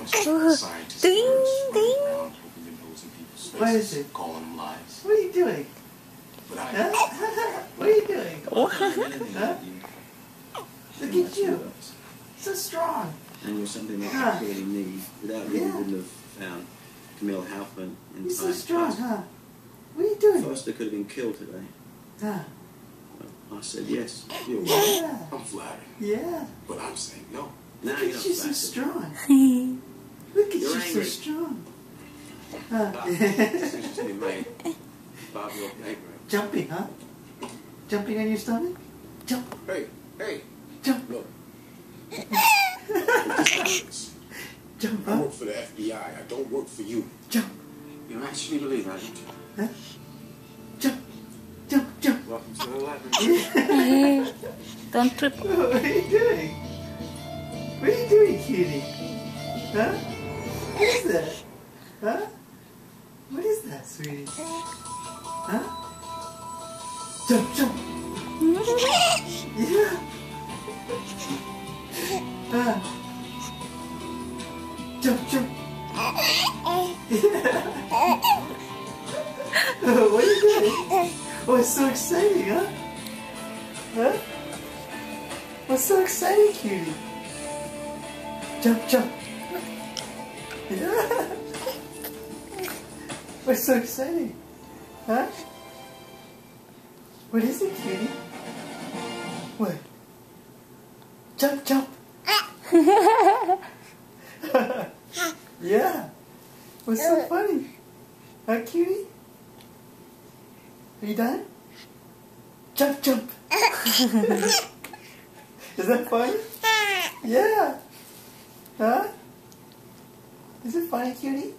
Ding, ding. What is it? Calling them lies. What are you doing? But I Huh? What are you doing? Huh? Look at you. So strong. And you're something that Huh. I clearly need. Without you, Yeah. we wouldn't have found Camille Halfman in You're so time. strong, huh? What are you doing? Foster could have been killed today. Huh? Well, I said yes. You're right. Yeah. I'm flattered, Yeah. but I'm saying no. Now Look you're at not you so flattered. strong. Look at You're you so angry. strong. Huh? Decisions to be made. Bob your paper. Jumping, huh? Jumping on your stomach? Jump, Hey, jump, look. It just happens. jump, I huh? work for the FBI. I don't work for you. Jump, You actually believe that, don't you? huh? Jump, jump, jump. Welcome to the lab. Don't trip. What are you doing? What are you doing, cutie? Huh? What is that? Huh? What is that, sweetie? Huh? Jump, jump. Yeah. Jump, jump. Yeah. What are you doing? Oh, it's so exciting, huh? Huh? What's so exciting, cutie? Jump, jump. Yeah. What's so exciting? Huh? What is it, cutie? What? Jump, jump. Yeah. What's so funny? Huh, cutie? Are you done? Jump, jump. Is that funny? Yeah. Huh? Is it funny, cutie?